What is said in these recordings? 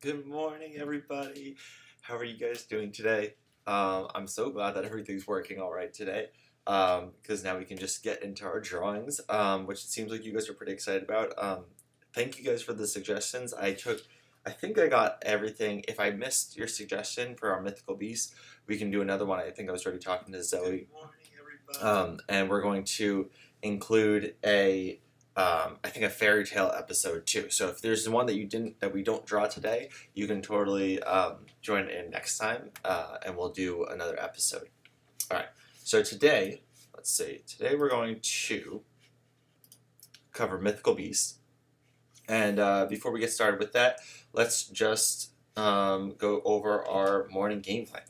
Good morning, everybody. How are you guys doing today? I'm so glad that everything's working all right today, because now we can just get into our drawings, which it seems like you guys are pretty excited about. Thank you guys for the suggestions. I think I got everything. If I missed your suggestion for our mythical beast, we can do another one. I think I was already talking to Zoe. Good morning, everybody. And we're going to include I think a fairy tale episode too. So if there's one that we don't draw today, you can totally join in next time, and we'll do another episode. All right. So today, let's see. Today we're going to cover mythical beasts, and before we get started with that, let's just go over our morning game plan.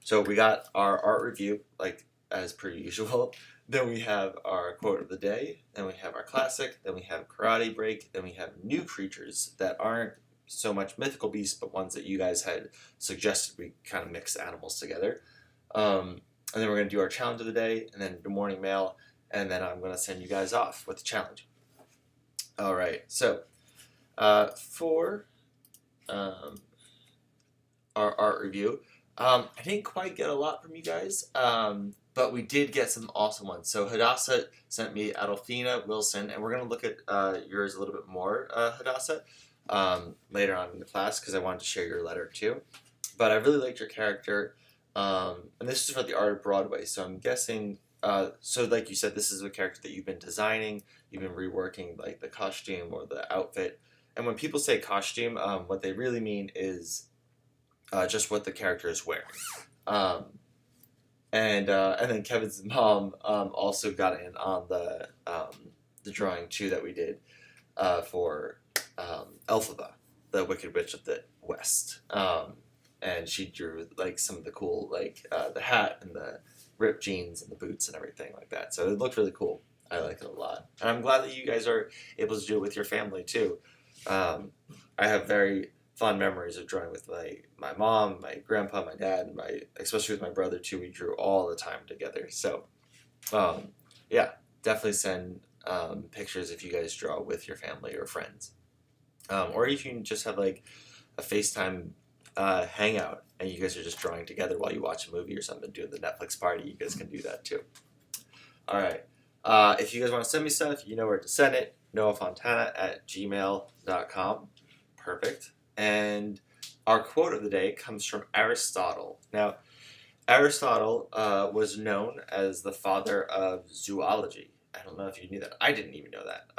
So we got our art review, like as per usual. Then we have our quote of the day. Then we have our classic. Then we have karate break. Then we have new creatures that aren't so much mythical beasts, but ones that you guys had suggested we kind of mix animals together. And then we're going to do our challenge of the day, and then the morning mail, and then I'm going to send you guys off with the challenge. All right. So for our art review, I didn't quite get a lot from you guys, but we did get some awesome ones. So Hadassah sent me Adolfina Wilson, and we're going to look at yours a little bit more, Hadassah, later on in the class because I wanted to share your letter too. But I really liked your character, and this is for the Art of Broadway, so I'm guessing, so like you said, this is a character that you've been designing, you've been reworking like the costume or the outfit. And when people say costume, what they really mean is just what the character is wearing. Um, and then Kevin's mom also got in on the drawing too that we did for Elphaba, the Wicked Witch of the West. And she drew like some of the cool, like the hat and the ripped jeans and the boots and everything like that. So it looked really cool. I like it a lot, and I'm glad that you guys are able to do it with your family too. I have very fond memories of drawing with my mom, my grandpa, my dad, and my especially with my brother too. We drew all the time together. So um, yeah, definitely send pictures if you guys draw with your family or friends, or if you can just have like a FaceTime hangout and you guys are just drawing together while you watch a movie or something, doing the Netflix party. You guys can do that too. All right. If you guys want to send me stuff, you know where to send it. noahfontana@gmail.com. Perfect. And our quote of the day comes from Aristotle. Now, Aristotle was known as the father of zoology. I don't know if you knew that. I didn't even know that.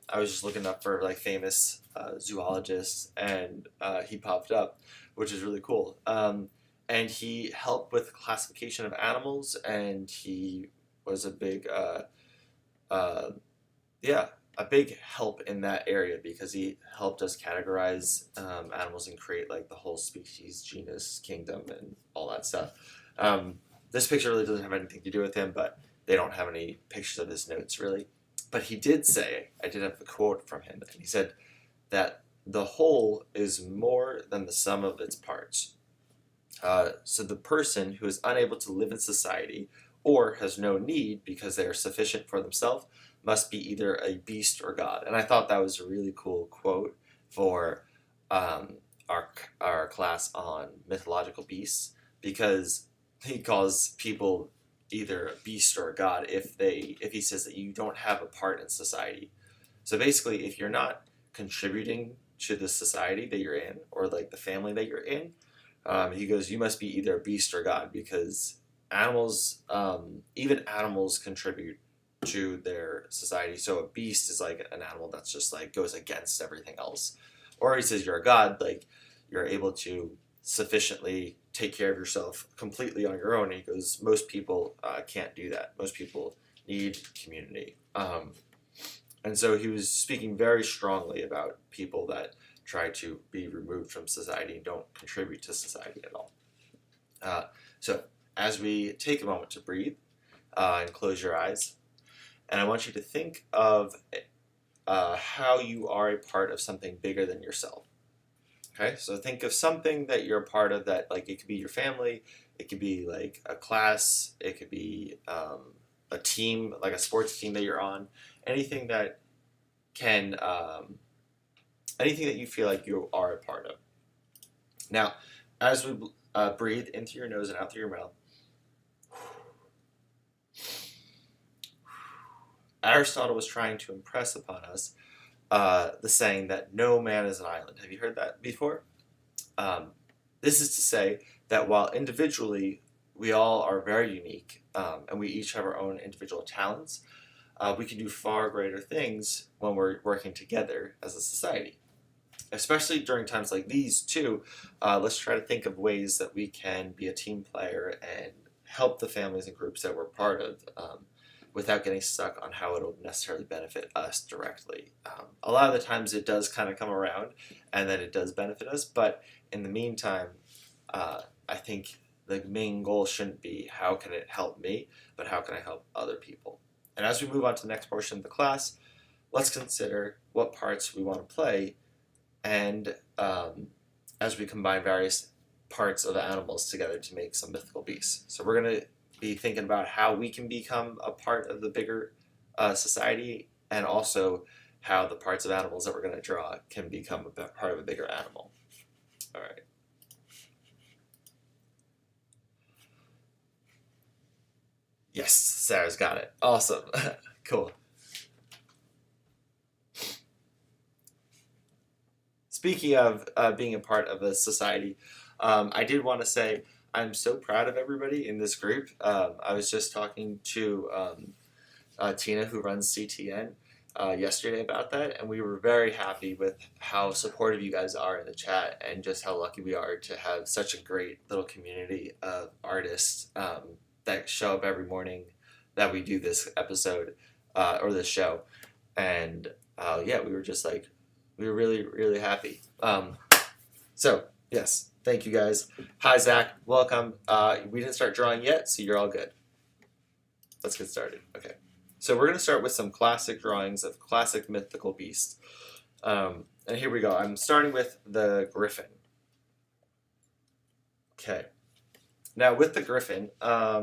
I was just looking up for like famous zoologists, and he popped up, which is really cool. And he helped with the classification of animals, and he was uh, yeah, a big help in that area because he helped us categorize animals and create like the whole species, genus, kingdom, and all that stuff. Um, this picture really doesn't have anything to do with him, but they don't have any pictures of his notes really. But he did say, I did have a quote from him, and he said that the whole is more than the sum of its parts. So the person who is unable to live in society or has no need because they are sufficient for themselves must be either a beast or God. And I thought that was a really cool quote for um, our class on mythological beasts because he calls people either a beast or a god if he says that you don't have a part in society. So basically, if you're not contributing to the society that you're in or like the family that you're in, he goes, you must be either a beast or God because animals, even animals contribute to their society. So a beast is like an animal that's just like goes against everything else. Or he says you're a God, like you're able to sufficiently take care of yourself completely on your own. And he goes, most people can't do that. Most people need community. And so he was speaking very strongly about people that try to be removed from society and don't contribute to society at all. So as we take a moment to breathe and close your eyes, and I want you to think of how you are a part of something bigger than yourself. Okay, so think of something that you're a part of that, like it could be your family, it could be like a class, it could be a team, like a sports team that you're on, anything can, anything that you feel like you are a part of. Now, as we breathe in through your nose and out through your mouth, Aristotle was trying to impress upon us the saying that no man is an island. Have you heard that before? This is to say that while individually we all are very unique and we each have our own individual talents, we can do far greater things when we're working together as a society. Especially during times like these, too, let's try to think of ways that we can be a team player and help the families and groups that we're part of without getting stuck on how it'll necessarily benefit us directly. A lot of the times it does kind of come around and then it does benefit us, but in the meantime, I think the main goal shouldn't be how can it help me, but how can I help other people. And as we move on to the next portion of the class, let's consider what parts we want to play and as we combine various parts of animals together to make some mythical beasts. So we're going to be thinking about how we can become a part of the bigger society and also how the parts of animals that we're going to draw can become a part of a bigger animal. All right. Yes, Sarah's got it. Awesome. Cool. Speaking of being a part of a society, I did want to say I'm so proud of everybody in this group. I was just talking to Tina, who runs CTN, yesterday about that, and we were very happy with how supportive you guys are in the chat and just how lucky we are to have such a great little community of artists that show up every morning that we do this episode or this show. And yeah, we were just like, we were really, really happy. So, yes, thank you guys. Hi, Zach. Welcome. We didn't start drawing yet, so you're all good. Let's get started. Okay. So we're going to start with some classic drawings of classic mythical beasts. And here we go. I'm starting with the griffin. Okay. Now, with the griffin, I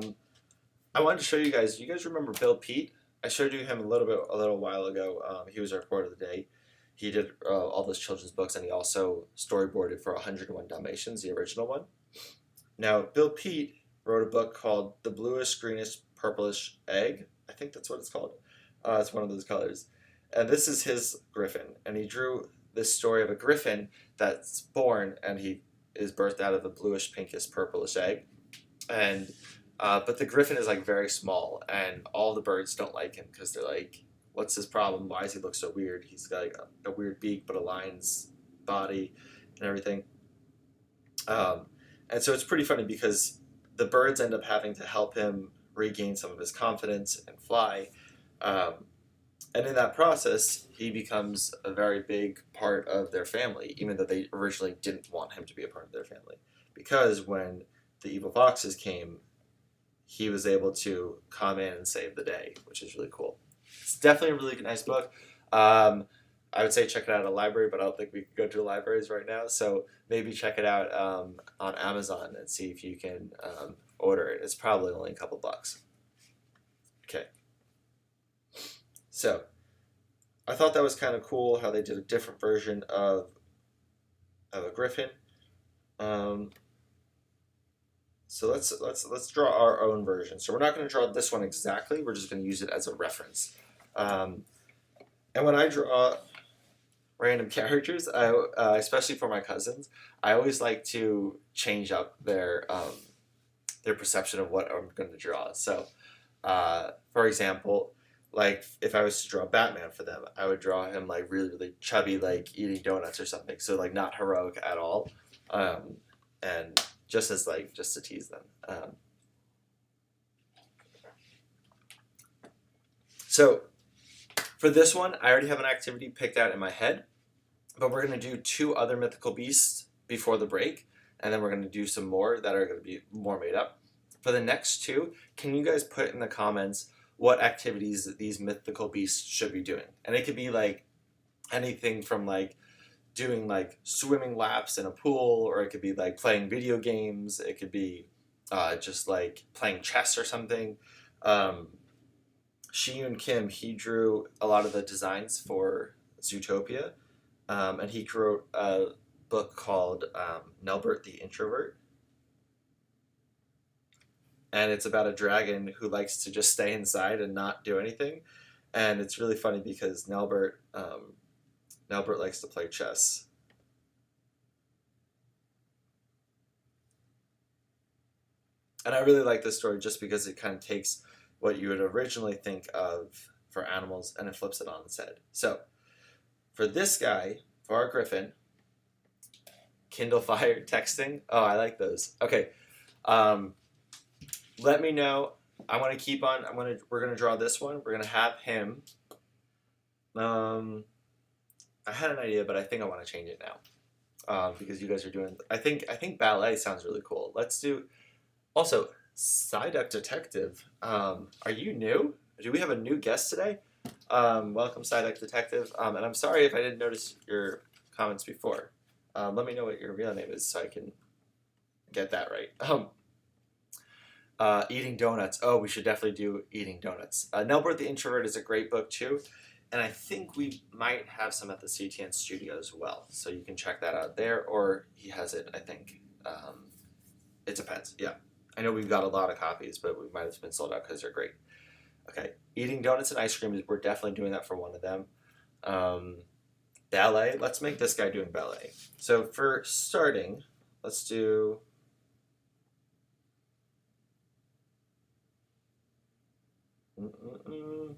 wanted to show you guys. You guys remember Bill Pete? I showed you him a little while ago. He was our quote of the day. He did all those children's books, and he also storyboarded for 101 Dalmatians, the original one. Now, Bill Pete wrote a book called The Bluish, Greenish, Purplish Egg. I think that's what it's called. It's one of those colors. And this is his griffin. And he drew this story of a griffin that's born, and he is birthed out of a bluish, pinkish, purplish egg. And but the griffin is like very small, and all the birds don't like him because they're like, what's his problem? Why does he look so weird? He's got like a weird beak, but a lion's body and everything. And so it's pretty funny because the birds end up having to help him regain some of his confidence and fly. And in that process, he becomes a very big part of their family, even though they originally didn't want him to be a part of their family. Because when the evil foxes came, he was able to come in and save the day, which is really cool. It's definitely a really nice book. I would say check it out at a library, but I don't think we can go to libraries right now. So maybe check it out on Amazon and see if you can order it. It's probably only a couple bucks. Okay. So I thought that was kind of cool how they did a different version of a griffin. So let's draw our own version. So we're not going to draw this one exactly. We're just going to use it as a reference. And when I draw random characters, especially for my cousins, I always like to change up their perception of what I'm going to draw. So, for example, like if I was to draw Batman for them, I would draw him like really, really chubby, like eating donuts or something. So like not heroic at all, and just to tease them. So for this one, I already have an activity picked out in my head, but we're going to do 2 other mythical beasts before the break, and then we're going to do some more that are going to be more made up. For the next 2, can you guys put in the comments what activities these mythical beasts should be doing? And it could be like anything from like doing like swimming laps in a pool, or it could be like playing video games. It could be just like playing chess or something. Shi-Yun Kim, he drew a lot of the designs for Zootopia, and he wrote book called Nelbert the Introvert. And it's about a dragon who likes to just stay inside and not do anything. And it's really funny because Nelbert likes to play chess. And I really like this story just because it kind of takes what you would originally think of for animals and it flips it on its head. So for this guy, for our griffin, Kindle Fire texting. Oh, I like those. Okay. Let me know. I want to keep on. We're gonna draw this one. We're gonna have him. I had an idea, but I think I want to change it now because you guys are doing. I think ballet sounds really cool. Let's do. Also, Psyduck Detective. Are you new? Do we have a new guest today? Welcome, Psyduck Detective. And I'm sorry if I didn't notice your comments before. Let me know what your real name is so I can get that right. Eating Donuts. Oh, we should definitely do Eating Donuts. Nelbert the Introvert is a great book too, and I think we might have some at the CTN studio as well, so you can check that out there, or he has it, I think. It depends, yeah. I know we've got a lot of copies, but we might have been sold out because they're great. Okay, Eating Donuts and Ice Cream, we're definitely doing that for one of them. Ballet, let's make this guy doing ballet. So for starting, let's do...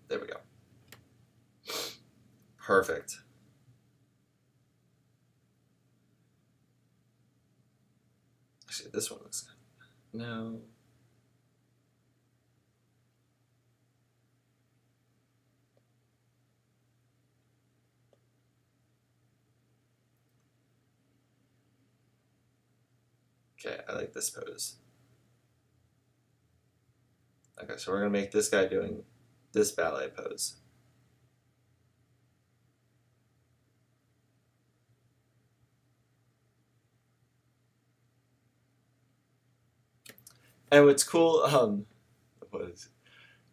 There we go. Perfect. Actually, this one looks good. No. Okay, I like this pose. Okay, so we're going to make this guy doing this ballet pose. And what's cool, was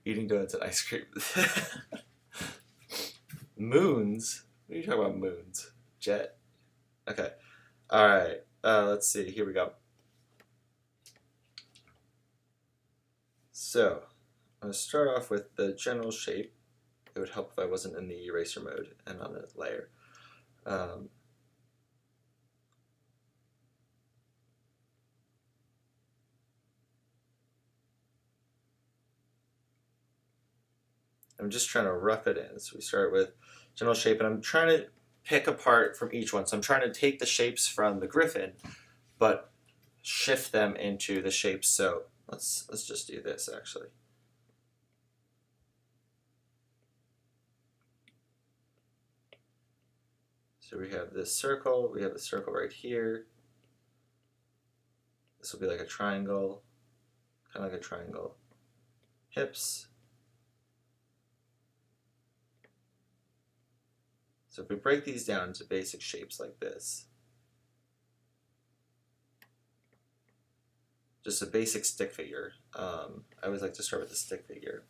Eating Donuts and Ice Cream. Moons? What are you talking about, moons? Jet? Okay. Alright, let's see. Here we go. So, I'm going to start off with the general shape. It would help if I wasn't in the eraser mode and on a layer. I'm just trying to rough it in. So we start with general shape, and I'm trying to pick apart from each one. So I'm trying to take the shapes from the griffin, but shift them into the shapes. So let's just do this actually. So we have this circle, we have a circle right here. This will be like a triangle, kind of like a triangle. Hips. So if we break these down into basic shapes like this, just a basic stick figure. I always like to start with the stick figure.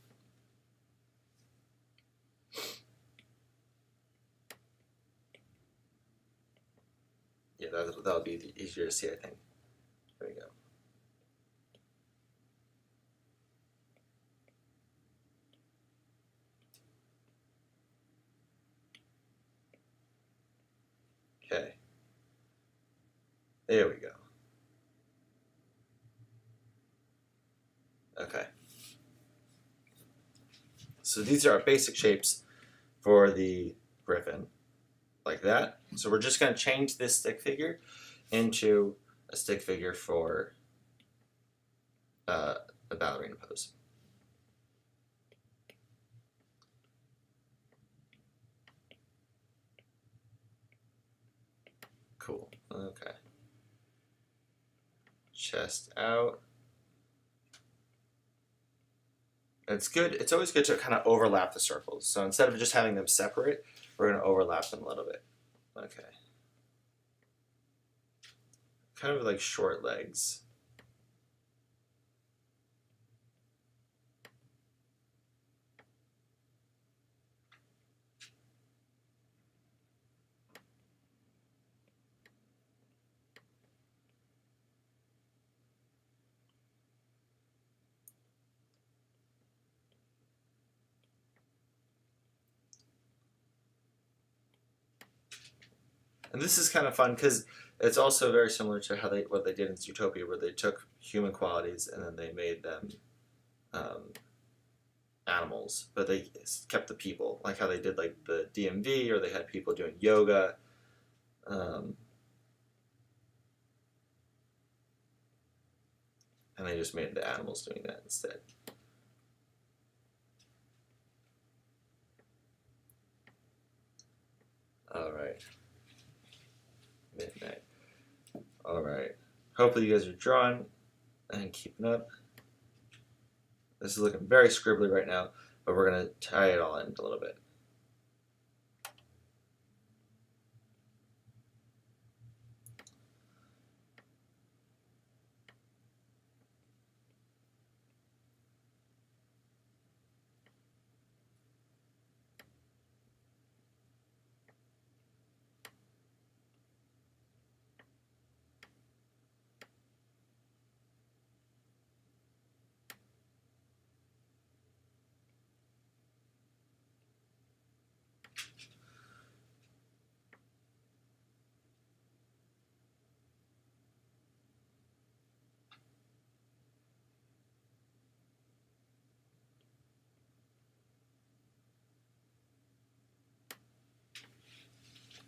Yeah, that'll be easier to see, I think. There we go. Okay. There we go. Okay. So these are our basic shapes for the griffin, like that. So we're just going to change this stick figure into a stick figure for a ballerina pose. Cool. Okay. Chest out. It's good. It's always good to kind of overlap the circles. So instead of just having them separate, we're going to overlap them a little bit. Okay. Kind of like short legs. And this is kind of fun because it's also very similar to how what they did in Zootopia, where they took human qualities and then they made them um, animals, but they kept the people, like how they did like the DMV, or they had people doing yoga. Um, and they just made the animals doing that instead. All right. Midnight. All right. Hopefully you guys are drawing and keeping up. This is looking very scribbly right now, but we're going to tie it all in a little bit.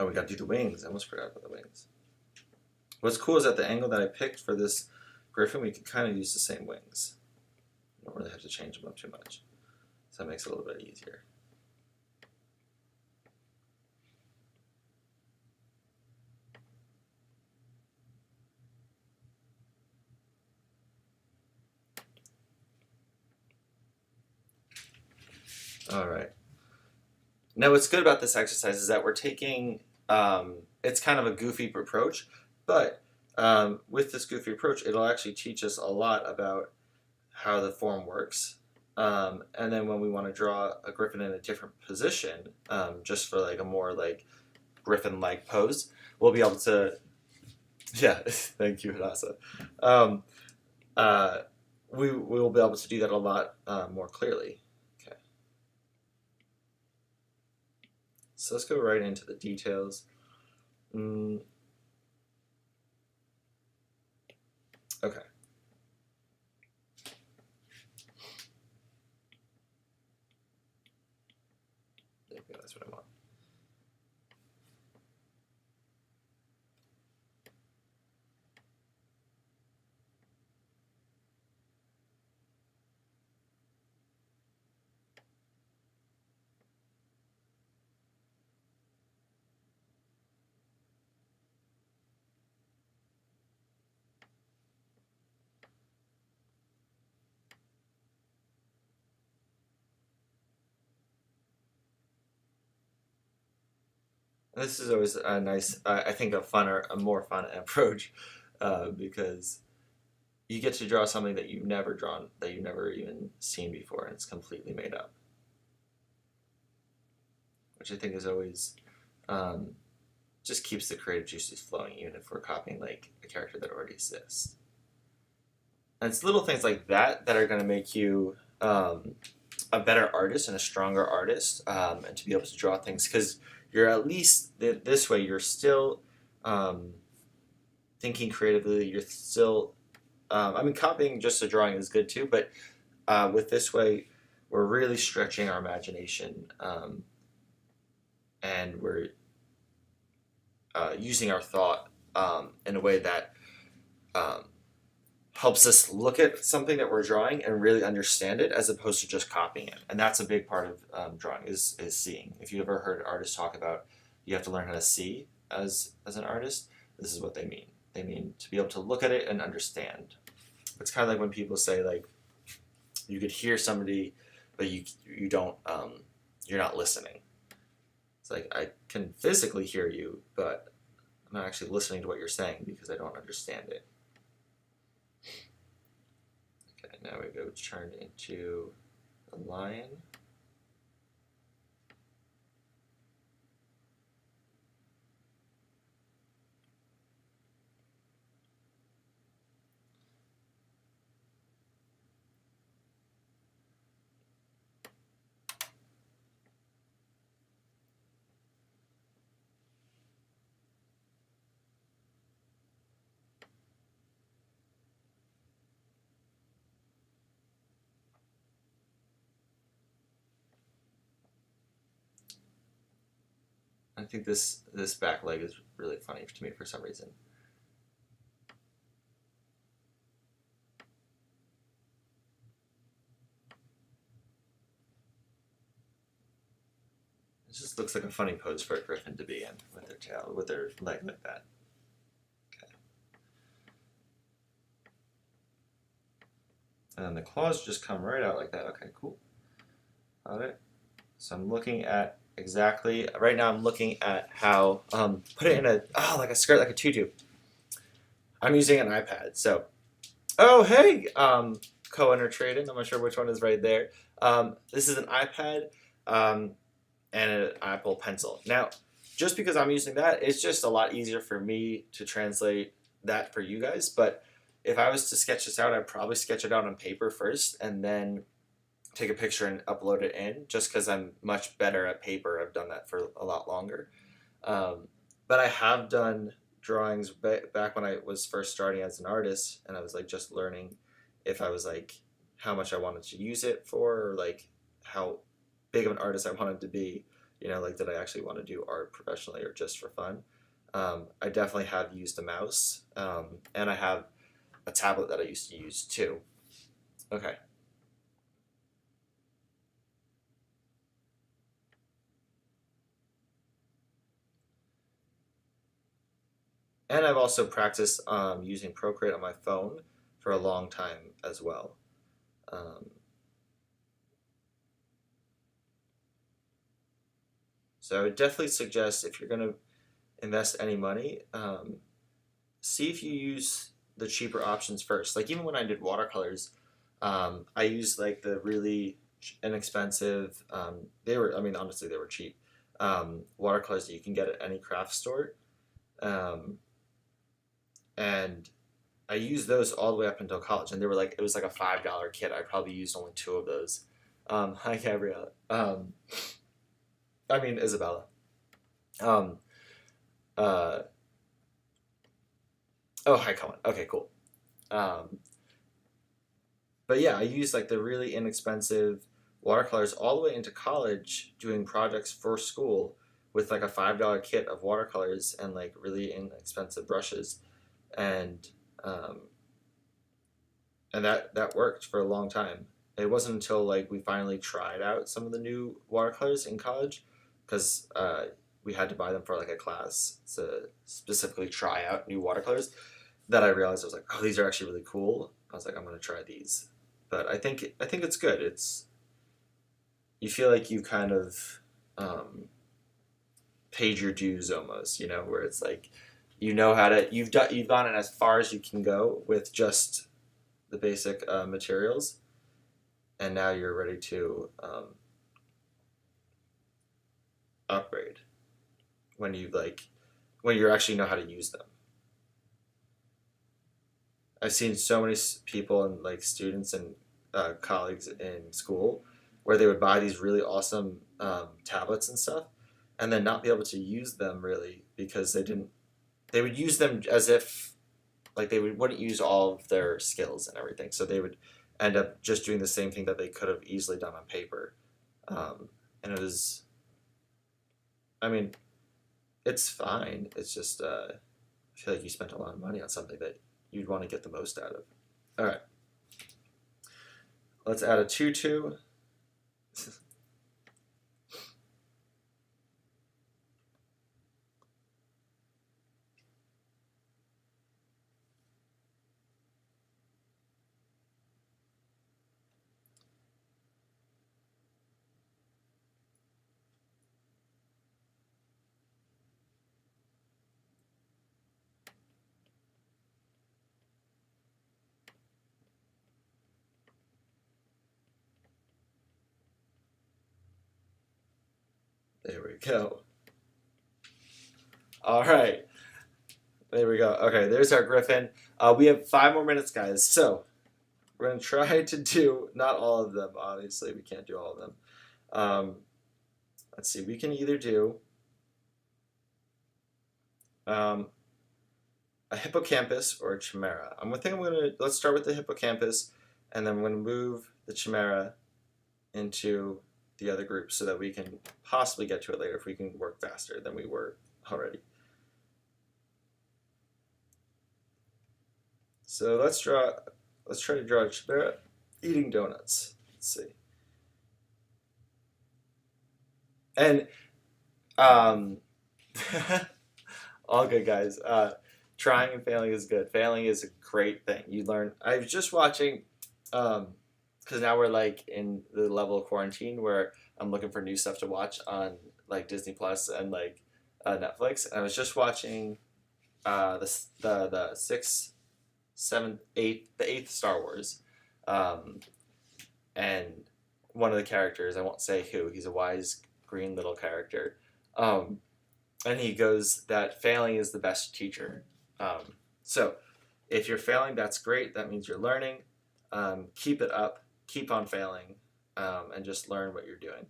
Oh, we got to do the wings. I almost forgot about the wings. What's cool is that the angle that I picked for this griffin, we can kind of use the same wings. You don't really have to change them up too much. So that makes it a little bit easier. All right. Now, what's good about this exercise is that we're taking, it's kind of a goofy approach, but with this goofy approach, it'll actually teach us a lot about how the form works. And then when we want to draw a griffin in a different position, just for like a more like griffin-like pose, we'll be able to, yeah, thank you, Hadassah. We will be able to do that a lot more clearly. So let's go right into the details. Okay. Maybe that's what I want. This is always a nice, I think, a more fun approach, because you get to draw something that you've never drawn, that you've never even seen before, and it's completely made up, which I think is always just keeps the creative juices flowing, even if we're copying like a character that already exists. And it's little things like that that are going to make you a better artist and a stronger artist, and to be able to draw things, because you're at least this way you're still thinking creatively. You're still I mean, copying just a drawing is good too, but with this way we're really stretching our imagination, and we're using our thought in a way that helps us look at something that we're drawing and really understand it, as opposed to just copying it. And that's a big part of drawing is seeing. If you ever heard artists talk about you have to learn how to see as an artist, this is what they mean. They mean to be able to look at it and understand. It's kind of like when people say like you could hear somebody, but you don't you're not listening. It's like I can physically hear you, but I'm not actually listening to what you're saying because I don't understand it. Okay, now we go turn into a lion. think this back leg is really funny to me for some reason. It just looks like a funny pose for a griffin to be in with their tail, with their leg like that. Okay. And then the claws just come right out like that. Okay, cool. Got it. So I'm looking at exactly, right now I'm looking at how, put it in like a skirt, like a tutu. I'm using an iPad, so, oh, hey, co-owner Traden, I'm not sure which one is right there. This is an iPad, and an Apple Pencil. Now, just because I'm using that, it's just a lot easier for me to translate that for you guys, but if I was to sketch this out, I'd probably sketch it out on paper first, and then take a picture and upload it in, just because I'm much better at paper. I've done that for a lot longer. But I have done drawings back when I was first starting as an artist, and I was like just learning if I was like how much I wanted to use it for, or like how big of an artist I wanted to be. You know, like did I actually want to do art professionally or just for fun? I definitely have used a mouse, and I have a tablet that I used to use too. Okay. And I've also practiced using Procreate on my phone for a long time as well. Um, so I would definitely suggest, if you're going to invest any money, see if you use the cheaper options first. Like even when I did watercolors, I used like the really inexpensive, they were, I mean, honestly, they were cheap, watercolors that you can get at any craft store. Um, and I used those all the way up until college, and they were like, it was like a $5 kit. I probably used only two of those. Hi, Gabriella. I mean, Isabella. Um, uh, oh, hi, Colin. Okay, cool. Um, but yeah, I used like the really inexpensive watercolors all the way into college, doing projects for school with like a $5 kit of watercolors and like really inexpensive brushes, and um, that worked for a long time. It wasn't until like we finally tried out some of the new watercolors in college, because we had to buy them for like a class to specifically try out new watercolors, that I realized I was like, oh, these are actually really cool. I was like, I'm gonna try these. But I think it's good. It's, you feel like you kind of paid your dues almost, you know, where it's like you know how to, you've gone as far as you can go with just the basic materials, and now you're ready to upgrade when you like when you actually know how to use them. I've seen so many people and like students and colleagues in school where they would buy these really awesome tablets and stuff, and then not be able to use them really because they didn't. They would use them as if like wouldn't use all of their skills and everything, so they would end up just doing the same thing that they could have easily done on paper. And it was, I mean, it's fine. It's just I feel like you spent a lot of money on something that you'd want to get the most out of. All right, let's add a tutu. There we go. All right, there we go. Okay, there's our griffin. We have 5 more minutes, guys. So we're gonna try to do not all of them. Obviously, we can't do all of them. Um, let's see. We can either do um, a hippocampus or a chimera. Let's start with the hippocampus, and then I'm gonna move the chimera into the other group so that we can possibly get to it later if we can work faster than we were already. So let's try to draw a chimera eating donuts. Let's see. And all good, guys. Trying and failing is good. Failing is a great thing. You learn. I was just watching, because now we're like in the level of quarantine where I'm looking for new stuff to watch on like Disney Plus and like Netflix. And I was just watching the sixth, seventh, eighth, the eighth Star Wars, and one of the characters, I won't say who. He's a wise green little character. And he goes that failing is the best teacher. So if you're failing, that's great. That means you're learning. Keep it up. Keep on failing, and just learn what you're doing.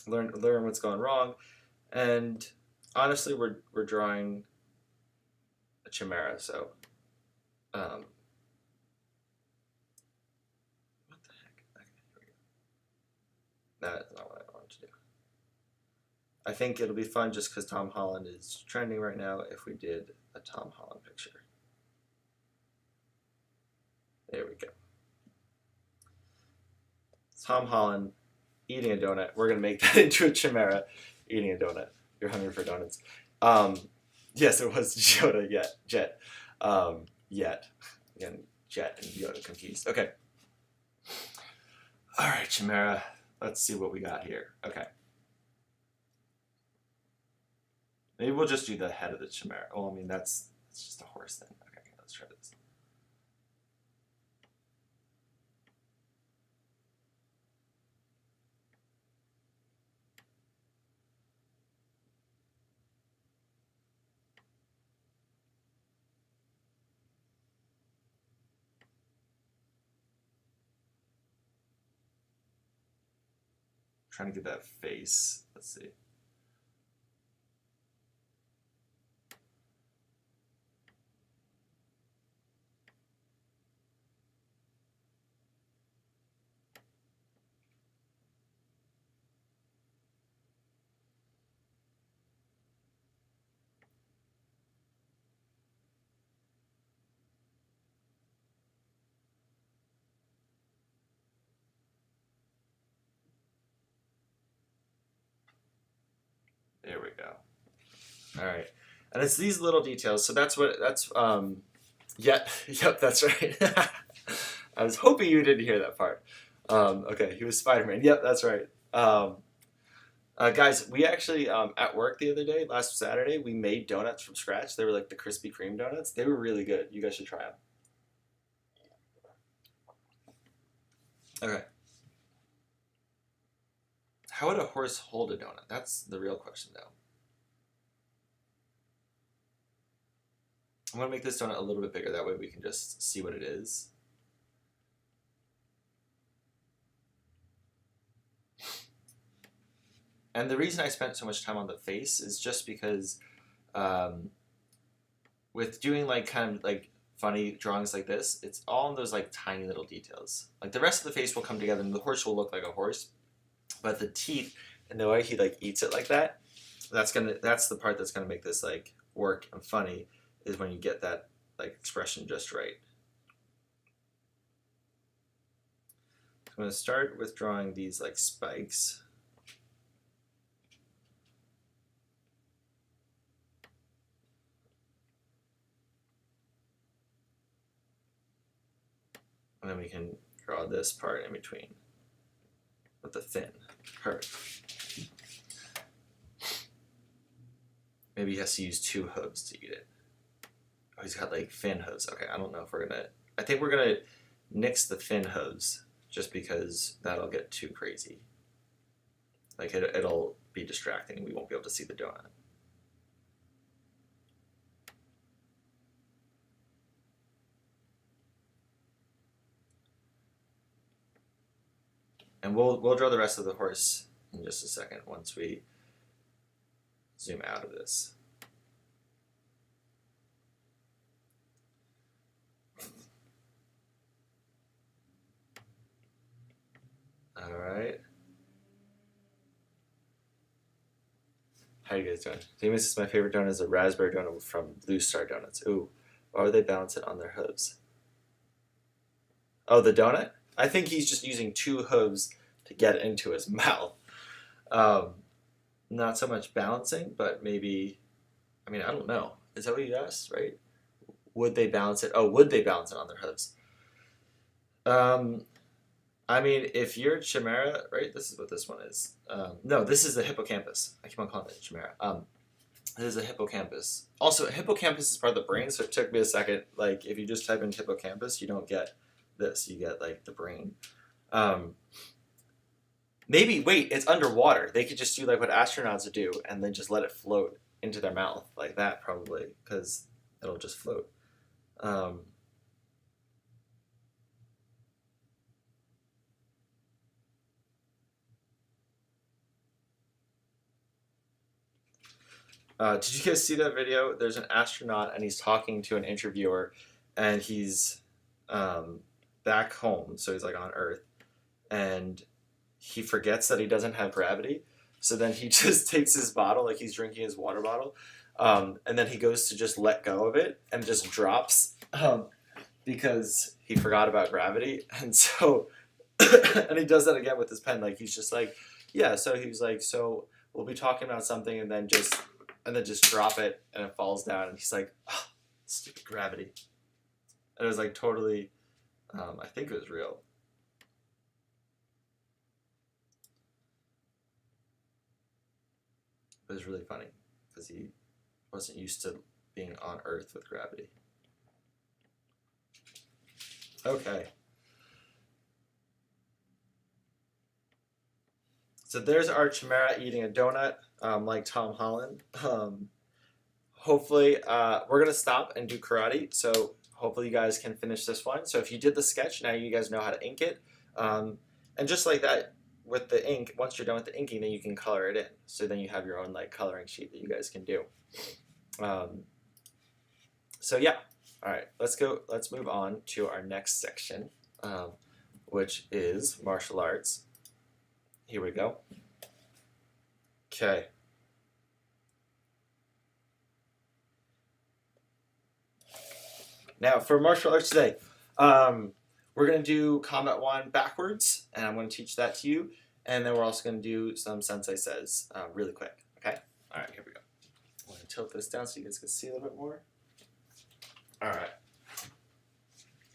Learn what's going wrong. And honestly, we're drawing a chimera. So, what the heck? Okay, here we go. That's not what I wanted to do. I think it'll be fun just because Tom Holland is trending right now if we did a Tom Holland picture. There we go. Tom Holland eating a donut. We're going to make that into a chimera eating a donut. You're hungry for donuts. Yes, it was Yoda, Jet. Again, Jet and Yoda confused. Okay. All right, chimera. Let's see what we got here. Okay. Maybe we'll just do the head of the chimera. Well, I mean, that's just a horse thing. Okay, let's try this. Trying to get that face. Let's see. There we go. All right. And it's these little details. So that's yep, that's right. I was hoping you didn't hear that part. Okay, he was Spider-Man. Yep, that's right. Guys, we actually, at work the other day, last Saturday, we made donuts from scratch. They were like the Krispy Kreme donuts. They were really good. You guys should try them. Okay. How would a horse hold a donut? That's the real question, though. I'm going to make this donut a little bit bigger. That way we can just see what it is. And the reason I spent so much time on the face is just because with doing like kind of like funny drawings like this, it's all in those like tiny little details. Like the rest of the face will come together and the horse will look like a horse, but the teeth and the way he like eats it like that, that's the part that's gonna make this like work and funny, is when you get that like expression just right. I'm gonna start with drawing these like spikes. And then we can draw this part in between with the fin. Perfect. Maybe he has to use 2 hooves to eat it. Oh, he's got like fin hooves. Okay, I don't know if we're gonna. I think we're gonna nix the fin hooves just because that'll get too crazy. Like it'll be distracting. We won't be able to see the donut. And we'll draw the rest of the horse in just a second once we zoom out of this. All right. How you guys doing? Famous is my favorite donut is a raspberry donut from Blue Star Donuts. Ooh, why would they balance it on their hooves? Oh, the donut? I think he's just using two hooves to get into his mouth. Um, Not so much balancing, but maybe, I mean, I don't know. Is that what you asked, right? Would they balance it? Oh, would they balance it on their hooves? Um, I mean, if you're Chimera, right? This is what this one is. No, this is the hippocampus. I keep on calling it Chimera. This is a hippocampus. Also, hippocampus is part of the brain, so it took me a second. Like, if you just type in hippocampus, you don't get this. You get, like, the brain. Maybe, wait, it's underwater. They could just do, like, what astronauts do and then just let it float into their mouth. Like that, probably, because it'll just float. Did you guys see that video? There's an astronaut and he's talking to an interviewer, and he's back home, so he's like on Earth, and he forgets that he doesn't have gravity. So then he just takes his bottle, like he's drinking his water bottle, and then he goes to just let go of it and just drops because he forgot about gravity. And so, and he does that again with his pen. Like he's just like, yeah. So he was like, so we'll be talking about something, and then just drop it, and it falls down, and he's like, oh, stupid gravity. And it was like totally, I think it was real. It was really funny because he wasn't used to being on Earth with gravity. Okay. So there's our Chimera eating a donut, like Tom Holland. Hopefully, we're gonna stop and do karate. So hopefully you guys can finish this one. So if you did the sketch, now you guys know how to ink it. And just like that, with the ink, once you're done with the inking, then you can color it in. So then you have your own like coloring sheet that you guys can do. So yeah, all right, let's move on to our next section, which is martial arts. Here we go. Okay. Now for martial arts today, we're going to do Combat 1 backwards, and I'm going to teach that to you. And then we're also going to do some Sensei Says really quick. Okay? All right, here we go. I'm going to tilt this down so you guys can see a little bit more. All right.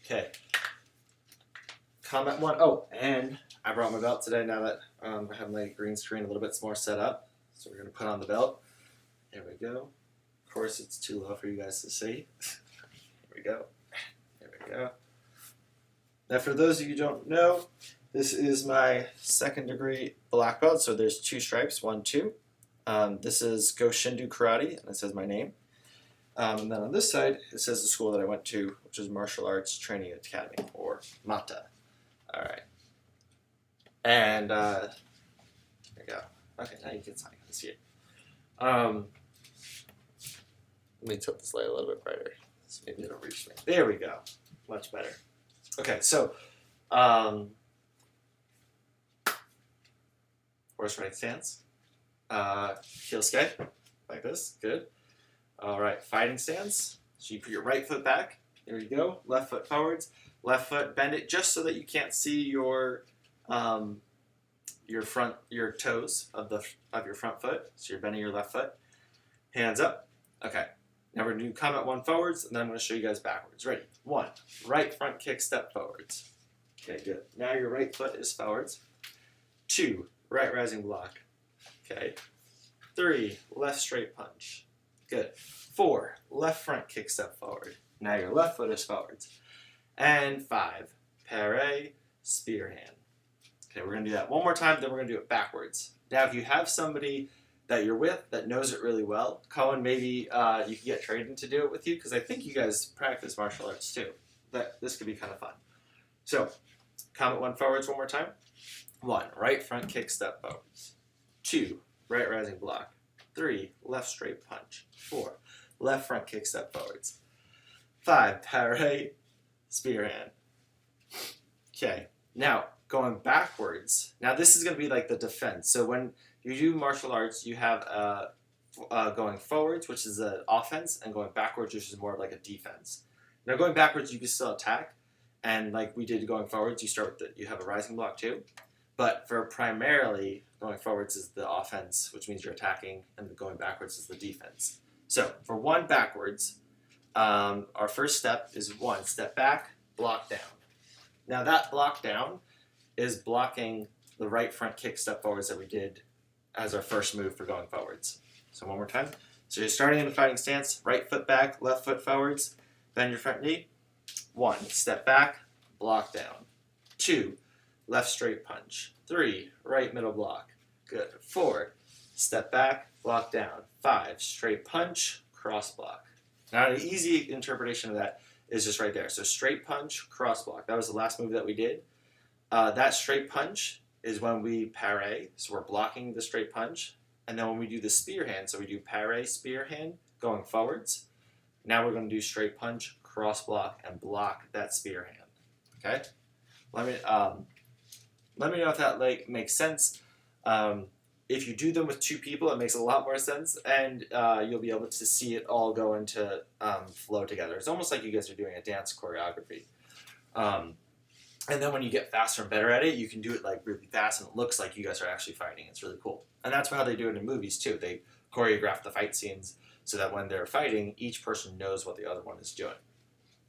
Okay. Combat 1. Oh, and I brought my belt today now that I have my green screen a little bit more set up. So we're going to put on the belt. There we go. Of course, it's too low for you guys to see. Here we go. There we go. Now, for those of you who don't know, this is my 2nd degree black belt. So there's 2 stripes, 1, 2. This is Go Shindu Karate, and it says my name. And then on this side, it says the school that I went to, which is Martial Arts Training Academy, or MATA. All right. And there we go. Okay, now you can see it. Let me tilt this light a little bit brighter, so maybe it'll reach me. There we go. Much better. Okay, so horse riding stance. Heel skate, like this. Good. All right, fighting stance. So you put your right foot back. There you go. Left foot forwards. Left foot, bend it just so that you can't see your toes of your front foot. So you're bending your left foot. Hands up. Okay. Now we're going to do Combat 1 forwards, and then I'm going to show you guys backwards. Ready? 1, right front kick step forwards. Okay, good. Now your right foot is forwards. 2, right rising block. Okay. 3, left straight punch. Good. 4, left front kick step forward. Now your left foot is forwards. And 5, paré, spear hand. Okay, we're going to do that one more time, then we're going to do it backwards. Now, if you have somebody that you're with that knows it really well, Cohen, maybe you can get Traden to do it with you, because I think you guys practice martial arts too. This could be kind of fun. So, Combat 1 forwards one more time. 1, right front kick step forwards. 2, right rising block. 3, left straight punch. 4, left front kick step forwards. 5, paré, spear hand. Okay, now going backwards. Now this is going to be like the defense. So when you do martial arts, you have going forwards, which is an offense, and going backwards, which is more like a defense. Now going backwards, you can still attack, and like we did going forwards, you have a rising block too. But for primarily going forwards is the offense, which means you're attacking, and going backwards is the defense. So for one backwards, our first step is one step back, block down. Now that block down is blocking the right front kick step forwards that we did as our first move for going forwards. So one more time. So you're starting in a fighting stance, right foot back, left foot forwards, bend your front knee. 1, step back, block down. 2, left straight punch. 3, right middle block. Good. 4, step back, block down. 5, straight punch, cross block. Now an easy interpretation of that is just right there. So straight punch, cross block. That was the last move that we did. That straight punch is when we parry, so we're blocking the straight punch. And then when we do the spear hand, so we do parry, spear hand, going forwards. Now we're going to do straight punch, cross block, and block that spear hand. Okay? Let me know if that makes sense. If you do them with 2 people, it makes a lot more sense, and you'll be able to see it all go into flow together. It's almost like you guys are doing a dance choreography. And then when you get faster and better at it, you can do it like really fast, and it looks like you guys are actually fighting. It's really cool. And that's how they do it in movies too. They choreograph the fight scenes so that when they're fighting, each person knows what the other one is doing.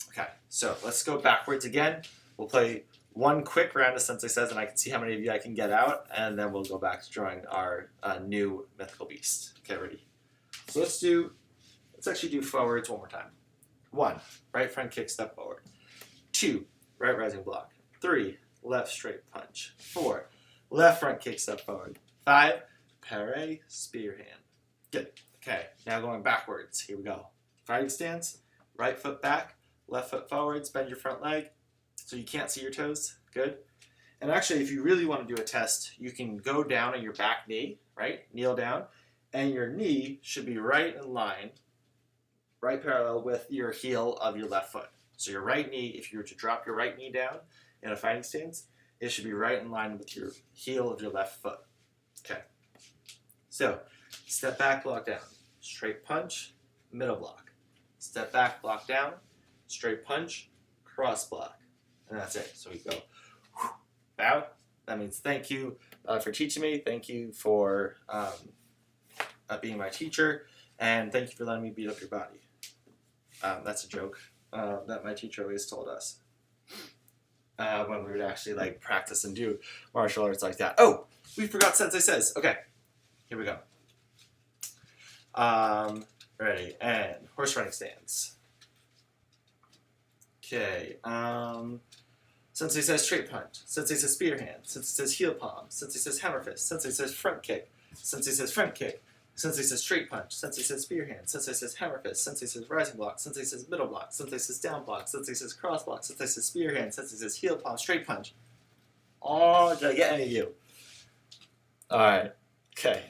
Okay, so let's go backwards again. We'll play one quick round of Sensei Says, and I can see how many of you I can get out, and then we'll go back to drawing our new mythical beast. Okay, ready? So let's actually do forwards one more time. 1, right front kick, step forward. 2, right rising block. 3, left straight punch. 4, left front kick, step forward. 5, parry, spear hand. Good. Okay, now going backwards. Here we go. Fighting stance, right foot back, left foot forwards, bend your front leg so you can't see your toes. Good. And actually, if you really want to do a test, you can go down on your back knee, right? Kneel down, and your knee should be right in line, right parallel with your heel of your left foot. So your right knee, if you were to drop your right knee down in a fighting stance, it should be right in line with your heel of your left foot. Okay. So, step back, block down. Straight punch, middle block. Step back, block down. Straight punch, cross block. And that's it. So we go bow. That means thank you for teaching me. Thank you for being my teacher. And thank you for letting me beat up your body. That's a joke that my teacher always told us when we would actually like practice and do martial arts like that. Oh, we forgot Sensei Says. Okay, here we go. Ready, and horse riding stance. Okay, Sensei says straight punch. Sensei says spear hand. Sensei says heel palm. Sensei says hammer fist. Sensei says front kick. Sensei says front kick. Sensei says straight punch. Sensei says spear hand. Sensei says hammer fist. Sensei says rising block. Sensei says middle block. Sensei says down block. Sensei says cross block. Sensei says spear hand. Sensei says heel palm. Straight punch. Oh, did I get any of you? Alright. Okay.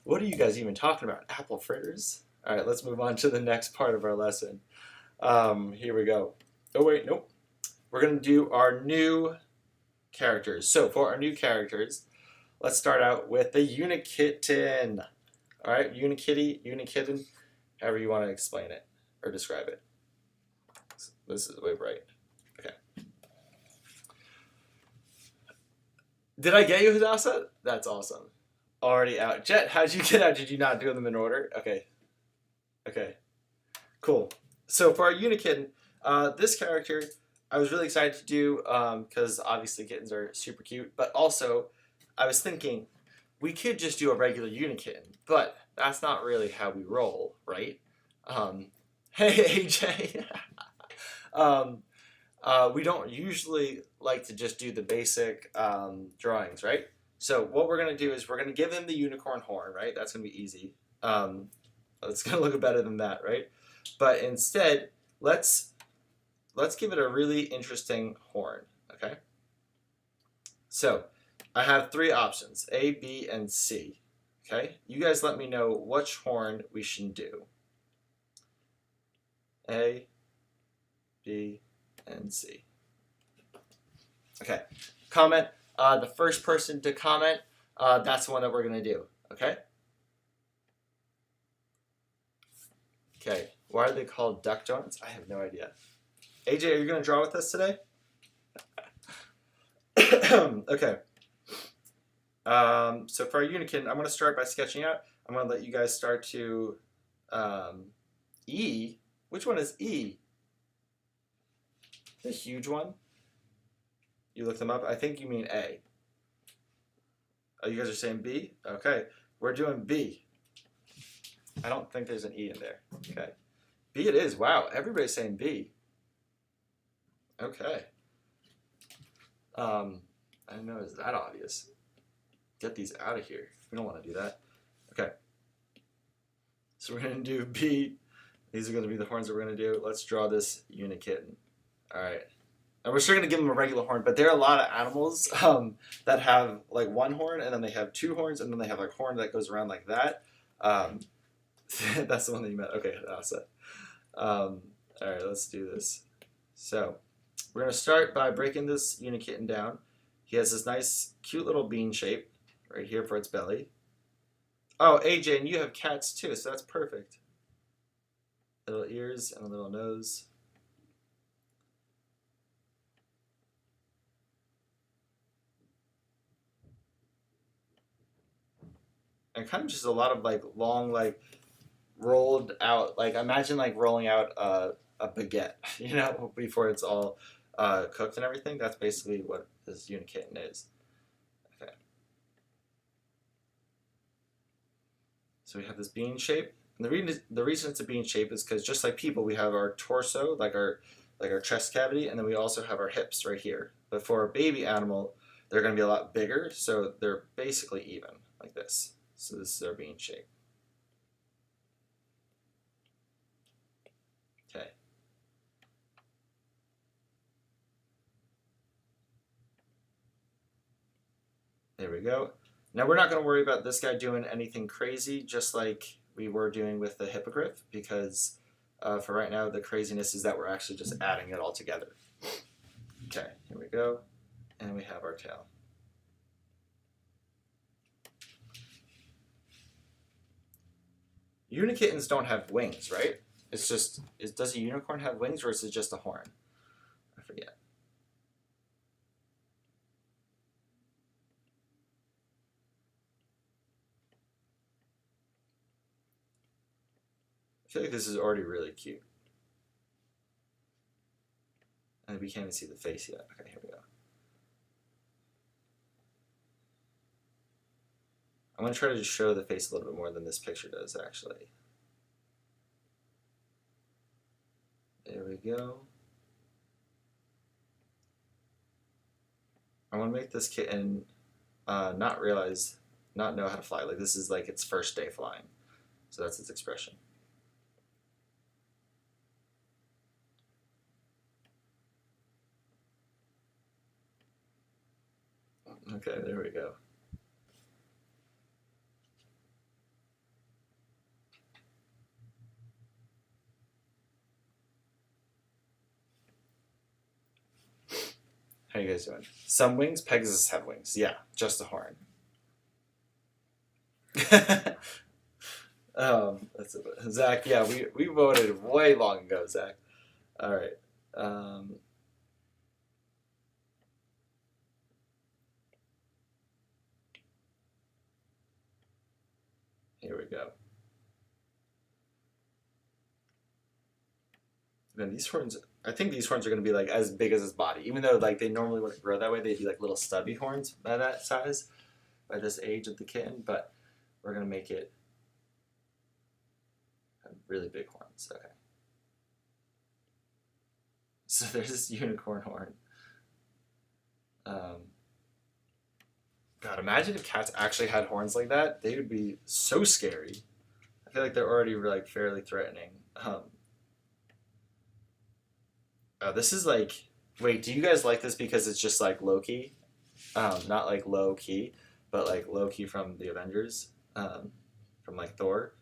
What are you guys even talking about? Apple fritters? Alright, let's move on to the next part of our lesson. Here we go. Oh wait, nope. We're going to do our new characters. So for our new characters, let's start out with the Unikitty. Alright, Unikitty, Unikitty, however you want to explain it or describe it. This is way bright. Okay. Did I get you, Hidasa? That's awesome. Already out. Jet, how'd you get out? Did you not do them in order? Okay. Okay. Cool. So for our Unikitty, this character I was really excited to do because obviously kittens are super cute, but also I was thinking we could just do a regular Unikitty, but that's not really how we roll, right? Hey, AJ. We don't usually like to just do the basic drawings, right? So what we're going to do is we're going to give him the unicorn horn, right? That's going to be easy. It's going to look better than that, right? But instead, let's give it a really interesting horn, okay? So I have 3 options, A, B, and C, okay? You guys let me know which horn we should do. A, B, and C. Okay, comment. The first person to comment, that's the one that we're going to do, okay? Okay, why are they called duck donuts? I have no idea. AJ, are you going to draw with us today? Okay. So for our Unikitty, I'm going to start by sketching out. I'm going to let you guys start to E. Which one is E? The huge one? You looked them up? I think you mean A. Oh, you guys are saying B? Okay. We're doing B. I don't think there's an E in there. Okay. B it is. Wow. Everybody's saying B. Okay. I didn't know it was that obvious. Get these out of here. We don't want to do that. Okay. So we're going to do B. These are going to be the horns that we're going to do. Let's draw this Unikitty. All right. And we're still going to give them a regular horn, but there are a lot of animals that have like one horn, and then they have two horns, and then they have like horn that goes around like that. That's the one that you meant. Okay, that's it. All right, let's do this. So we're going to start by breaking this Unikitty down. He has this nice, cute little bean shape right here for its belly. Oh, AJ, and you have cats too, so that's perfect. Little ears and a little nose. And kind of just a lot of like long, like rolled out, like imagine like rolling out a baguette, you know, before it's all cooked and everything. That's basically what this Unikitty is. Okay. So we have this bean shape. And the reason it's a bean shape is because just like people, we have our torso, like our chest cavity, and then we also have our hips right here. But for a baby animal, they're going to be a lot bigger, so they're basically even, like this. So this is our bean shape. Okay. There we go. Now we're not going to worry about this guy doing anything crazy, just like we were doing with the hippogriff, because for right now, the craziness is that we're actually just adding it all together. Okay, here we go. And we have our tail. Unikittens don't have wings, right? It's just, does a unicorn have wings, or is it just a horn? I forget. I feel like this is already really cute. And we can't even see the face yet. Okay, here we go. I'm going to try to just show the face a little bit more than this picture does, actually. There we go. I want to make this kitten not know how to fly. Like this is like its first day flying. So that's its expression. Okay, there we go. How you guys doing? Some wings? Pegasus have wings. Yeah, just a horn. That's it. Zach, yeah, we voted way long ago, Zach. All right. Here we go. Man, these horns, I think these horns are going to be like as big as his body, even though like they normally wouldn't grow that way. They'd be like little stubby horns by that size, by this age of the kitten. But we're going to make it really big horns. Okay. So there's this unicorn horn. God, imagine if cats actually had horns like that. They would be so scary. I feel like they're already like fairly threatening. Oh, this is like, wait, do you guys like this because it's just like Loki? Not like low key, but like Loki from the Avengers, from like Thor.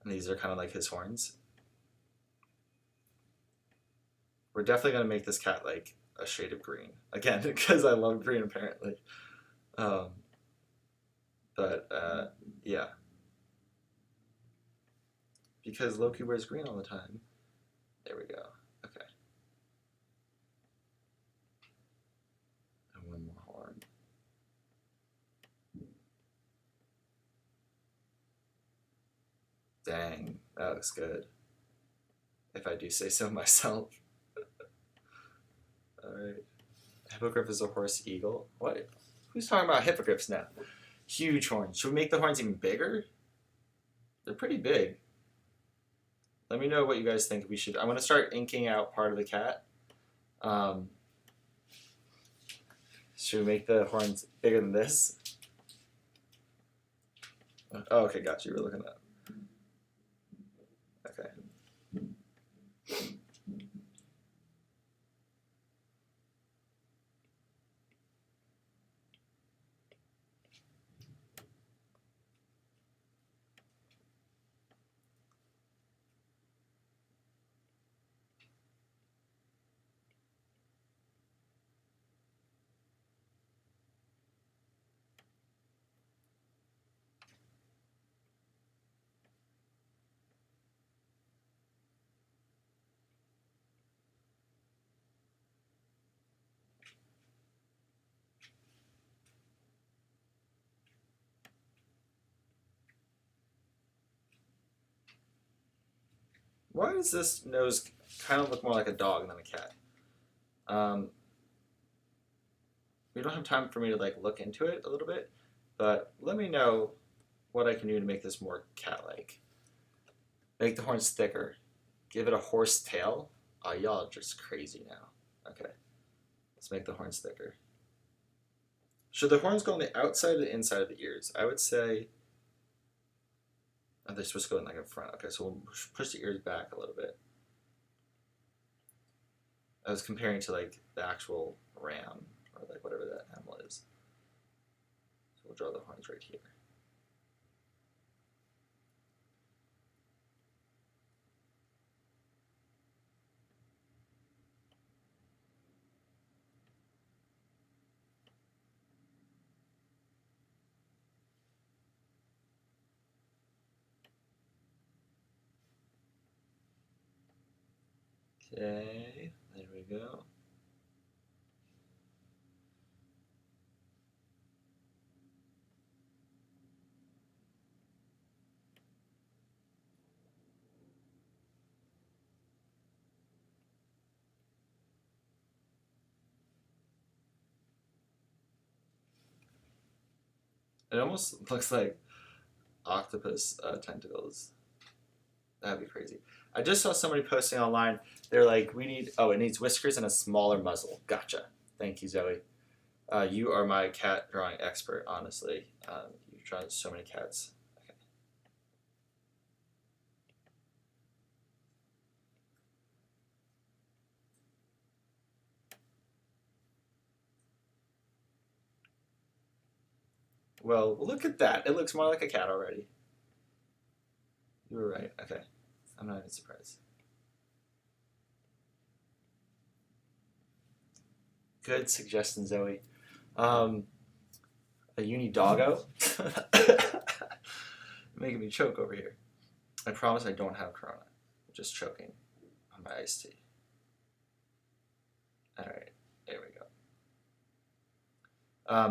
And these are kind of like his horns. We're definitely going to make this cat like a shade of green. Again, because I love green apparently. Yeah. because Loki wears green all the time. There we go. Okay. And one more horn. Dang, that looks good. If I do say so myself. Alright. Hippogriff is a horse eagle. What? Who's talking about hippogriffs now? Huge horns. Should we make the horns even bigger? They're pretty big. Let me know what you guys think we should. I'm going to start inking out part of the cat. Should we make the horns bigger than this? Oh, okay, got you. You were looking at. Okay. Why does this nose kind of look more like a dog than a cat? We don't have time for me to like look into it a little bit, but let me know what I can do to make this more cat-like. Make the horns thicker. Give it a horse tail. Oh, y'all are just crazy now. Okay, let's make the horns thicker. Should the horns go on the outside or the inside of the ears? I would say, oh, they're supposed to go in like in front. Okay, so we'll push the ears back a little bit. I was comparing to like the actual ram or like whatever that animal is. So we'll draw the horns right here. Okay, there we go. It almost looks like octopus tentacles. That'd be crazy. I just saw somebody posting online. They're like, we need, oh, it needs whiskers and a smaller muzzle. Gotcha. Thank you, Zoe. You are my cat drawing expert, honestly. You've drawn so many cats. Well, look at that. It looks more like a cat already. You were right. Okay. I'm not even surprised. Good suggestion, Zoe. A uni doggo. Making me choke over here. I promise I don't have corona. I'm just choking on my iced tea. Alright, there we go.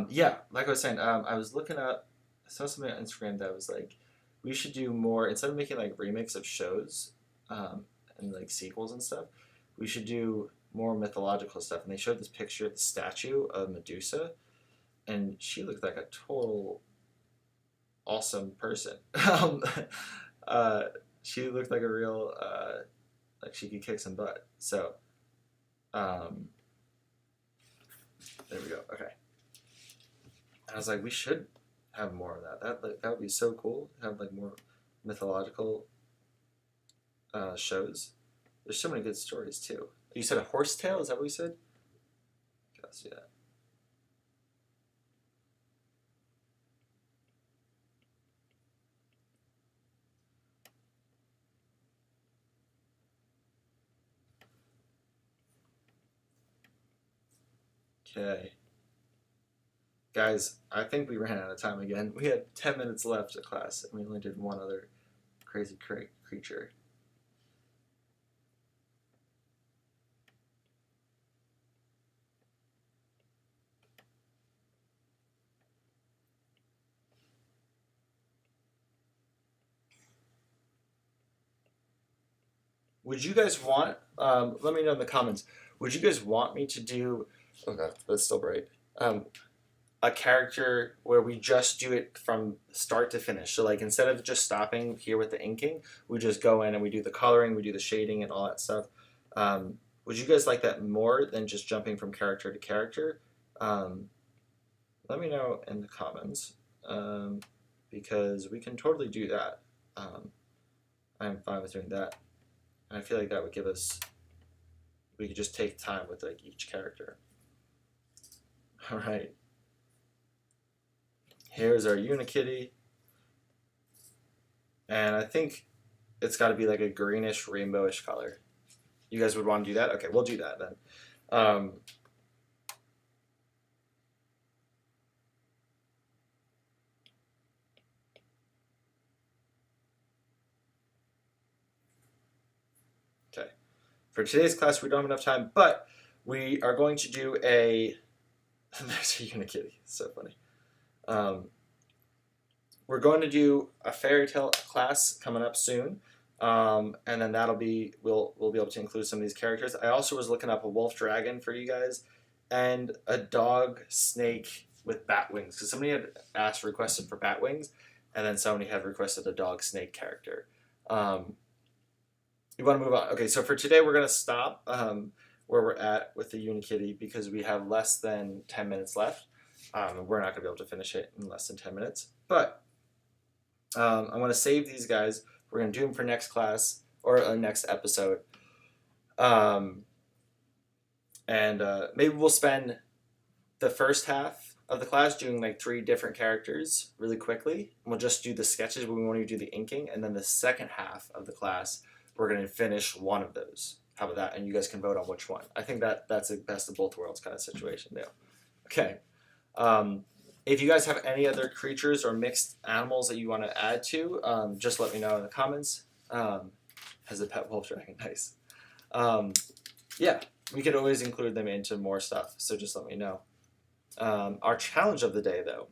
Yeah, like I was saying, I was looking up, I saw something on Instagram that was like, we should do more, instead of making like remakes of shows and like sequels and stuff, we should do more mythological stuff. And they showed this picture of the statue of Medusa, and she looked like a total awesome person. She looked like a real, like she could kick some butt. So, there we go. Okay. And I was like, we should have more of that. That would be so cool. Have like more mythological shows. There's so many good stories too. You said a horse tail? Is that what you said? Okay, let's do that. Okay. Guys, I think we ran out of time again. We had 10 minutes left of class, and we only did one other crazy creature. creature. Would you guys want, let me know in the comments, would you guys want me to do, oh god, that's still bright, a character where we just do it from start to finish? So like instead of just stopping here with the inking, we just go in and we do the coloring, we do the shading and all that stuff. Would you guys like that more than just jumping from character to character? Let me know in the comments, because we can totally do that. I'm fine with doing that. And I feel like that would give us, we could just take time with like each character. All right. Here's our Unikitty. And I think it's got to be like a greenish, rainbowish color. You guys would want to do that? Okay, we'll do that then. Okay. For today's class, we don't have enough time, but we are going to do a... There's a Unikitty. It's so funny. We're going to do a fairy tale class coming up soon, and then that'll be we'll be able to include some of these characters. I also was looking up a wolf dragon for you guys, and a dog snake with bat wings, because somebody had requested for bat wings, and then somebody had requested a dog snake character. You want to move on? Okay, so for today we're going to stop where we're at with the Unikitty because we have less than 10 minutes left. We're not going to be able to finish it in less than 10 minutes. But I'm going to save these guys. We're going to do them for next class or next episode. And maybe we'll spend the first half of the class doing like 3 different characters really quickly. And we'll just do the sketches, but we won't even do the inking. And then the second half of the class, we're going to finish one of those. How about that? And you guys can vote on which one. I think that's a best of both worlds kind of situation there. Okay. If you guys have any other creatures or mixed animals that you want to add to, just let me know in the comments. As a pet wolf dragon, nice. Yeah, we could always include them into more stuff, so just let me know. Our challenge of the day, though,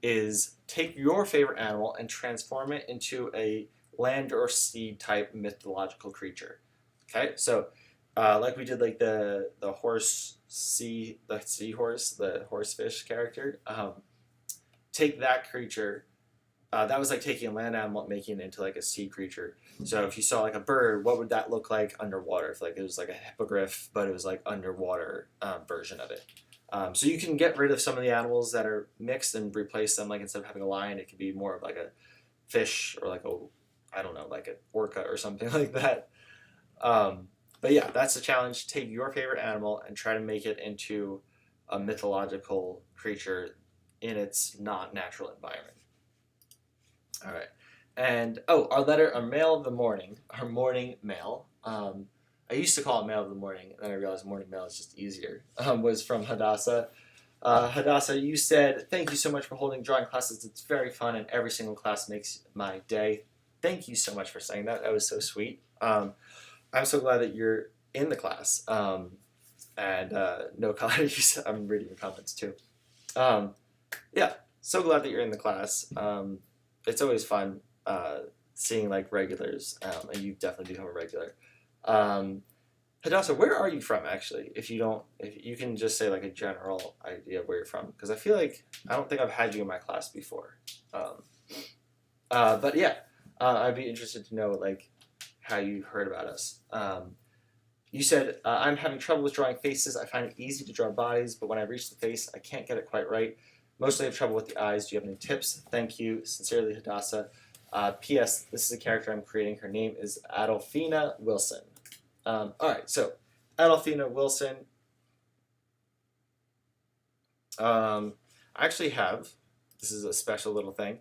is take your favorite animal and transform it into a land or sea type mythological creature. Okay, so like we did like the seahorse, the horsefish character. Take that creature. That was like taking a land animal and making it into like a sea creature. So if you saw like a bird, what would that look like underwater? If like it was like a hippogriff, but it was like underwater version of it. So you can get rid of some of the animals that are mixed and replace them. Like instead of having a lion, it could be more of like a fish or like a, I don't know, like an orca or something like that. But yeah, that's the challenge. Take your favorite animal and try to make it into a mythological creature in its not-natural environment. All right. And, our mail of the morning, our morning mail, I used to call it mail of the morning, and then I realized morning mail is just easier, was from Hadassah. Hadassah, you said, thank you so much for holding drawing classes. It's very fun, and every single class makes my day. Thank you so much for saying that. That was so sweet. I'm so glad that you're in the class. And no color, I'm reading your comments too. Yeah, so glad that you're in the class. It's always fun seeing like regulars, and you definitely become a regular. Hadassah, where are you from actually? If you can just say like a general idea of where you're from, because I feel like I don't think I've had you in my class before. But yeah, I'd be interested to know like how you heard about us. You said, I'm having trouble with drawing faces. I find it easy to draw bodies, but when I reach the face, I can't get it quite right. Mostly I have trouble with the eyes. Do you have any tips? Thank you. Sincerely, Hadassah. P.S. This is a character I'm creating. Her name is Adolphina Wilson. All right, so Adolphina Wilson. I actually have, this is a special little thing.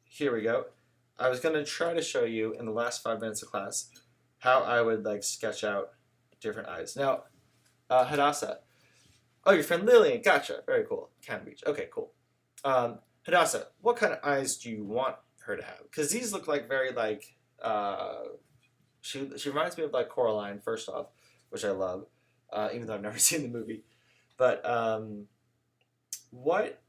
Here we go. I was going to try to show you in the last 5 minutes of class how I would like sketch out different eyes. Now, Hadassah. Oh, your friend Lillian. Gotcha. Very cool. Cannon Beach. Okay, cool. Hadassah, what kind of eyes do you want her to have, because these look like very like she reminds me of like Coraline first off, which I love, even though I've never seen the movie. But what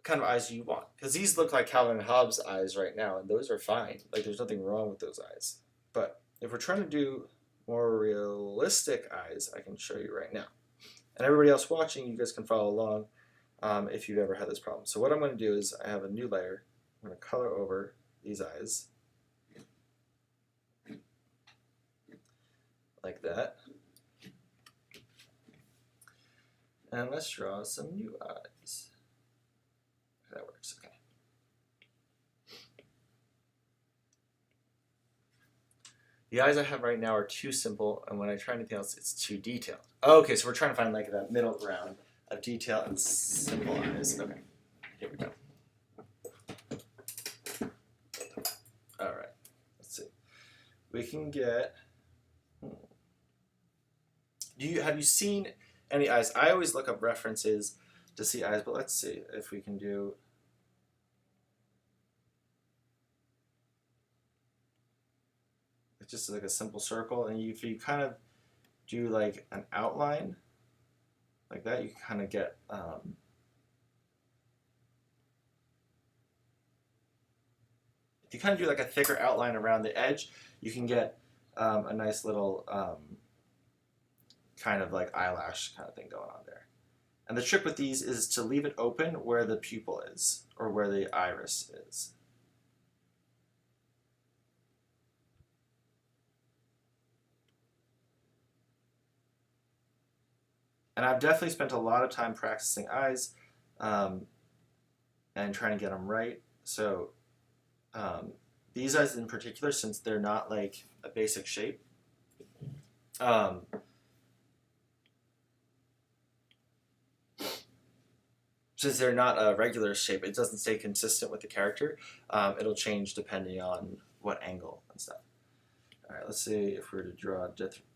kind of eyes do you want? Because these look like Calvin and Hobbes eyes right now, and those are fine. Like there's nothing wrong with those eyes. But if we're trying to do more realistic eyes, I can show you right now. And everybody else watching, you guys can follow along if you've ever had this problem. So what I'm going to do is I have a new layer. I'm going to color over these eyes like that. And let's draw some new eyes. That works, okay. The eyes I have right now are too simple, and when I try anything else, it's too detailed. Okay, so we're trying to find like that middle ground of detail and simple eyes. Okay, here we go. All right, let's see. We can get. Have you seen any eyes? I always look up references to see eyes, but let's see if we can do. It's just like a simple circle, and if you kind of do like an outline like that, you can kind of get if you kind of do like a thicker outline around the edge, you can get a nice little kind of like eyelash kind of thing going on there. And the trick with these is to leave it open where the pupil is, or where the iris is. And I've definitely spent a lot of time practicing eyes and trying to get them right. So these eyes in particular, since they're not like a basic shape, since they're not a regular shape, it doesn't stay consistent with the character. It'll change depending on what angle and stuff. All right, let's see if we were to draw a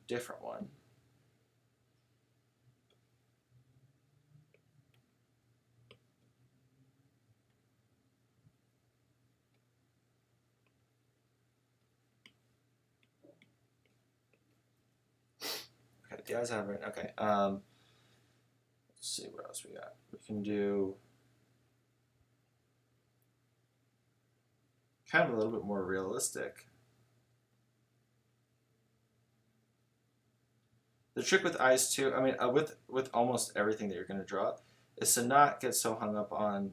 different one. Okay, the eyes I have right. Okay. Let's see what else we got. We can do kind of a little bit more realistic. The trick with eyes too, I mean, with almost everything that you're going to draw, is to not get so hung up on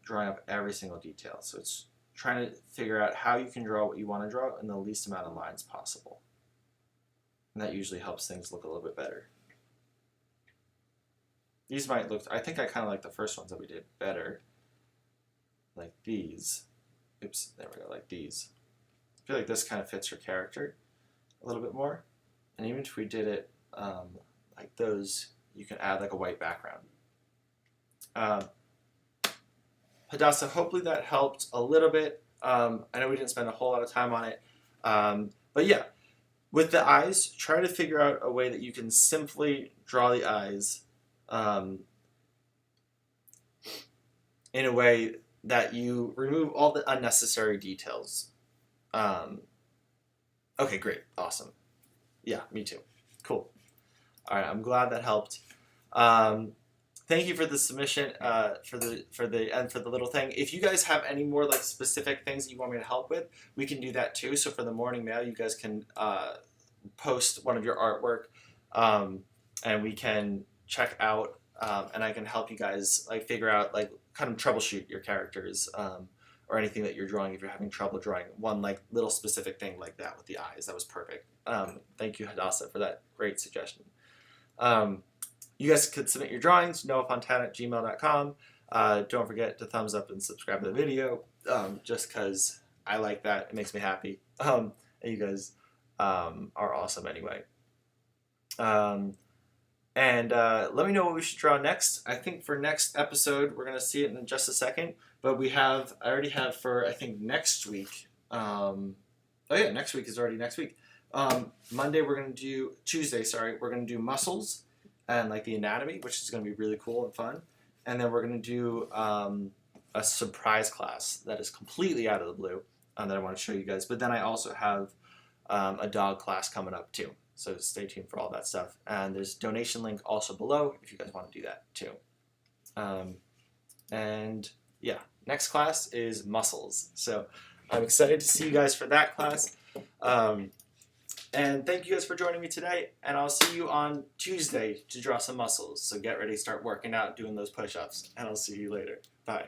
drawing up every single detail. So it's trying to figure out how you can draw what you want to draw in the least amount of lines possible. And that usually helps things look a little bit better. These might look, I think I kind of like the first ones that we did better. Like these. Oops, there we go, like these. I feel like this kind of fits your character a little bit more. And even if we did it like those, you can add like a white background. Hadassah, hopefully that helped a little bit. I know we didn't spend a whole lot of time on it. But yeah, with the eyes, try to figure out a way that you can simply draw the eyes in a way that you remove all the unnecessary details. Okay, great, awesome. Yeah, me too. Cool. All right, I'm glad that helped. Thank you for the submission, for the little thing. If you guys have any more like specific things that you want me to help with, we can do that too. So for the morning mail, you guys can post one of your artwork, and we can check out, and I can help you guys like figure out like kind of troubleshoot your characters. Or anything that you're drawing if you're having trouble drawing one like little specific thing like that with the eyes. That was perfect. Thank you, Hadassah, for that great suggestion. You guys could submit your drawings, noahfontana@gmail.com. Don't forget to thumbs up and subscribe to the video, just because I like that. It makes me happy. And you guys are awesome anyway. And let me know what we should draw next. I think for next episode, we're going to see it in just a second. But I already have for, I think, next week. Oh yeah, next week is already next week. Tuesday, we're going to do muscles and like the anatomy, which is going to be really cool and fun. And then we're going to do a surprise class that is completely out of the blue that I want to show you guys. But then I also have a dog class coming up too. So stay tuned for all that stuff. And there's a donation link also below if you guys want to do that too. And yeah, next class is muscles. So I'm excited to see you guys for that class. And thank you guys for joining me today. And I'll see you on Tuesday to draw some muscles. So get ready, start working out, doing those push-ups. And I'll see you later. Bye.